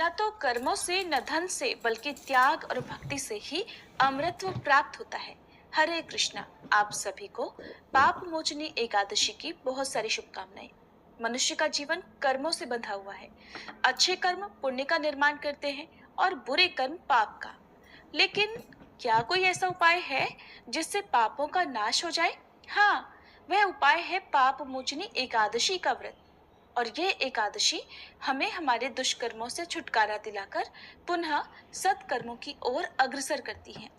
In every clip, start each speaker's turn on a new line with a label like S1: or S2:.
S1: न तो कर्मों से न धन से बल्कि त्याग और भक्ति से ही अमृतत्व प्राप्त होता है। हरे कृष्णा। आप सभी को पाप मोचनी एकादशी की बहुत सारी शुभकामनाएं। मनुष्य का जीवन कर्मों से बंधा हुआ है। अच्छे कर्म पुण्य का निर्माण करते हैं और बुरे कर्म पाप का। लेकिन क्या कोई ऐसा उपाय है जिससे पापों का नाश हो जाए? हाँ, वह उपाय है पाप मोचनी एकादशी का व्रत। और ये एकादशी हमें हमारे दुष्कर्मों से छुटकारा दिलाकर पुनः सत्कर्मों की ओर अग्रसर करती है।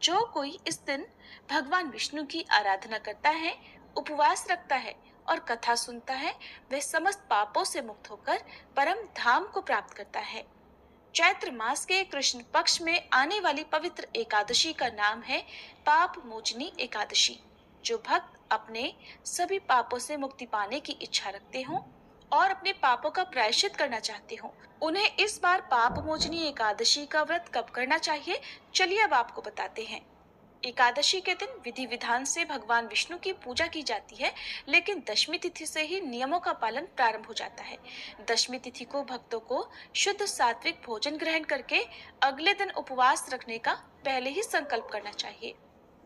S1: जो कोई इस दिन भगवान विष्णु की आराधना करता है, उपवास रखता है और कथा सुनता है, वह समस्त पापों से मुक्त होकर परम धाम को प्राप्त करता है। चैत्र मास के कृष्ण पक्ष में आने वाली पवित्र एकादशी का नाम है पाप मोचनी एकादशी। जो भक्त अपने सभी पापों से मुक्ति पाने की इच्छा रखते हों और अपने पापों का प्रायश्चित करना चाहते हो, उन्हें इस बार पाप मोचनी एकादशी का व्रत कब करना चाहिए, चलिए अब आपको बताते हैं। एकादशी के दिन विधि विधान से भगवान विष्णु की पूजा की जाती है, लेकिन दशमी तिथि से ही नियमों का पालन प्रारंभ हो जाता है। दशमी तिथि को भक्तों को शुद्ध सात्विक भोजन ग्रहण करके अगले दिन उपवास रखने का पहले ही संकल्प करना चाहिए।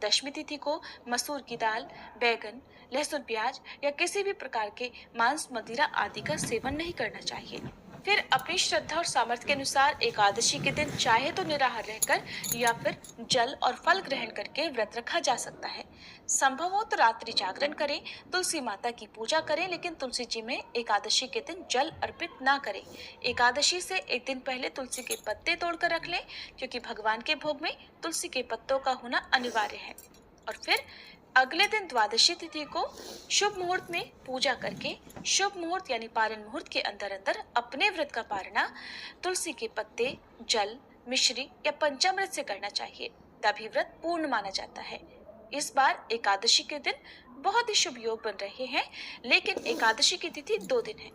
S1: दशमी तिथि को मसूर की दाल, बैगन, लहसुन, प्याज या किसी भी प्रकार के मांस, मदिरा आदि का सेवन नहीं करना चाहिए। फिर अपनी श्रद्धा और सामर्थ्य के अनुसार एकादशी के दिन चाहे तो निराहार रहकर या फिर जल और फल ग्रहण करके व्रत रखा जा सकता है। संभव हो तो रात्रि जागरण करें, तुलसी माता की पूजा करें, लेकिन तुलसी जी में एकादशी के दिन जल अर्पित ना करें। एकादशी से एक दिन पहले तुलसी के पत्ते तोड़कर रख लें, क्योंकि भगवान के भोग में तुलसी के पत्तों का होना अनिवार्य है। और फिर अगले दिन द्वादशी तिथि को शुभ मुहूर्त में पूजा करके, शुभ मुहूर्त यानी पारण मुहूर्त के अंदर अंदर अपने व्रत का पारणा तुलसी के पत्ते, जल, मिश्री या पंचामृत से करना चाहिए, तभी व्रत पूर्ण माना जाता है। इस बार एकादशी के दिन बहुत ही शुभ योग बन रहे हैं, लेकिन एकादशी की तिथि 2 दिन है।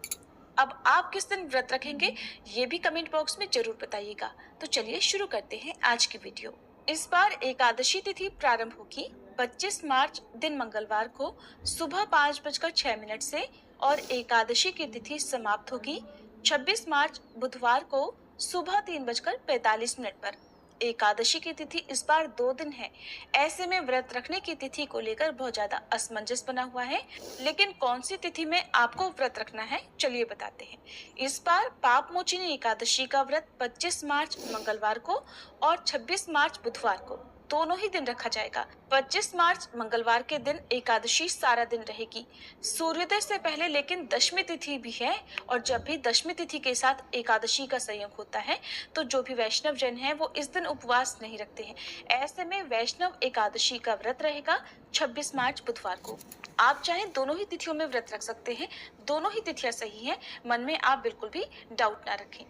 S1: अब आप किस दिन व्रत रखेंगे ये भी कमेंट बॉक्स में जरूर बताइएगा। तो चलिए शुरू करते हैं आज की वीडियो। इस बार एकादशी तिथि प्रारंभ होगी 25 मार्च दिन मंगलवार को सुबह 5:06 से और एकादशी की तिथि समाप्त होगी 26 मार्च बुधवार को सुबह 3:45 पर। एकादशी की तिथि इस बार 2 दिन है। ऐसे में व्रत रखने की तिथि को लेकर बहुत ज्यादा असमंजस बना हुआ है, लेकिन कौन सी तिथि में आपको व्रत रखना है चलिए बताते हैं। इस बार पाप मोचनी एकादशी का व्रत 25 मार्च मंगलवार को और 26 मार्च बुधवार को दोनों ही दिन रखा जाएगा। 25 मार्च मंगलवार के दिन एकादशी सारा दिन रहेगी, सूर्योदय से पहले, लेकिन दशमी तिथि भी है। और जब भी दशमी तिथि के साथ एकादशी का संयोग होता है तो जो भी वैष्णव जन है वो इस दिन उपवास नहीं रखते हैं। ऐसे में वैष्णव एकादशी का व्रत रहेगा 26 मार्च बुधवार को। आप चाहे दोनों ही तिथियों में व्रत रख सकते हैं, दोनों ही तिथियां सही हैं, मन में आप बिल्कुल भी डाउट ना रखें।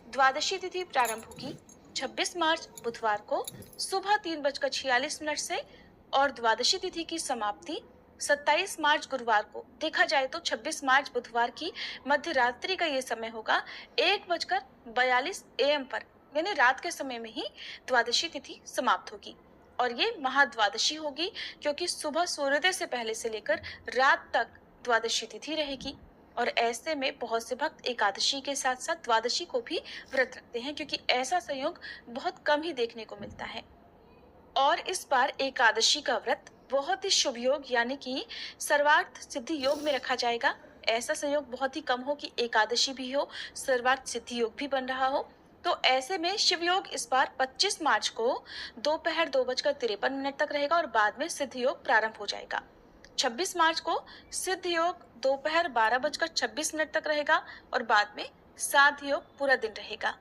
S1: द्वादशी तिथि प्रारंभ होगी 26 मार्च बुधवार को सुबह 3:46 से और द्वादशी तिथि की समाप्ति 27 मार्च गुरुवार को। देखा जाए तो 26 मार्च बुधवार की मध्य रात्रि का ये समय होगा 1:42 AM पर, यानी रात के समय में ही द्वादशी तिथि समाप्त होगी। और ये महाद्वादशी होगी, क्योंकि सुबह सूर्योदय से पहले से लेकर रात तक द्वादशी तिथि रहेगी। और ऐसे में बहुत से भक्त एकादशी के साथ साथ द्वादशी को भी व्रत रखते हैं, क्योंकि ऐसा संयोग बहुत कम ही देखने को मिलता है। और इस बार एकादशी का व्रत बहुत ही शुभ योग यानी कि सर्वार्थ सिद्धि योग में रखा जाएगा। ऐसा संयोग बहुत ही कम हो कि एकादशी भी हो, सर्वार्थ सिद्धि योग भी बन रहा हो। तो ऐसे में शिव योग इस बार 25 मार्च को दोपहर 2:53 तक रहेगा और बाद में सिद्ध योग प्रारंभ हो जाएगा। 26 मार्च को सिद्ध योग दोपहर 12:26 तक रहेगा और बाद में साध योग पूरा दिन रहेगा।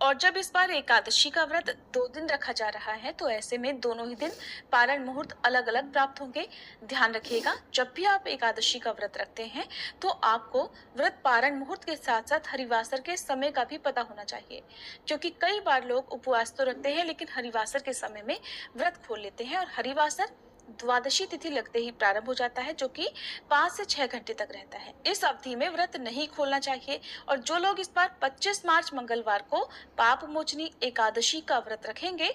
S1: और जब इस बार एकादशी का व्रत 2 दिन रखा जा रहा है तो ऐसे में दोनों ही दिन पारण मुहूर्त अलग अलग प्राप्त होंगे। ध्यान रखिएगा, जब भी आप एकादशी का व्रत रखते हैं तो आपको व्रत पारण मुहूर्त के साथ साथ हरिवासर के समय का भी पता होना चाहिए, क्योंकि कई बार लोग उपवास तो रखते हैं लेकिन हरिवासर के समय में व्रत खोल लेते हैं। और हरिवासर द्वादशी तिथि लगते ही प्रारंभ हो जाता है, जो कि 5 से 6 घंटे तक रहता है। इस अवधि में व्रत नहीं खोलना चाहिए। और जो लोग इस बार 25 मार्च मंगलवार को पाप मोचनी एकादशी का व्रत रखेंगे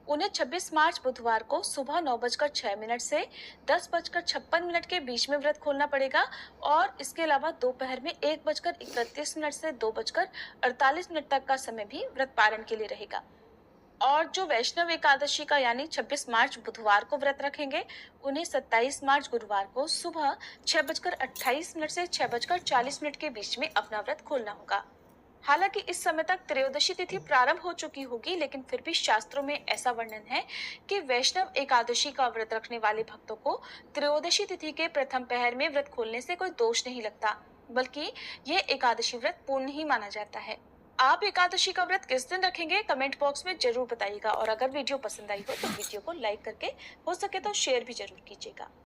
S1: उन्हें 26 मार्च बुधवार को सुबह 9:06 से 10:56 के बीच में व्रत खोलना पड़ेगा और इसके अलावा दोपहर में 1:31 से 2:48 तक का समय भी व्रत पारण के लिए रहेगा। और जो वैष्णव एकादशी का यानी 26 मार्च बुधवार को व्रत रखेंगे, उन्हें 27 मार्च गुरुवार को सुबह 6:28 से 6:40 के बीच में अपना व्रत खोलना होगा। हालांकि इस समय तक त्रयोदशी तिथि प्रारंभ हो चुकी होगी, लेकिन फिर भी शास्त्रों में ऐसा वर्णन है कि वैष्णव एकादशी का व्रत रखने वाले भक्तों को त्रयोदशी तिथि के प्रथम पहर में व्रत खोलने से कोई दोष नहीं लगता, बल्कि ये एकादशी व्रत पूर्ण ही माना जाता है। आप एकादशी का व्रत किस दिन रखेंगे, कमेंट बॉक्स में जरूर बताइएगा और अगर वीडियो पसंद आई हो तो वीडियो को लाइक करके हो सके तो शेयर भी जरूर कीजिएगा।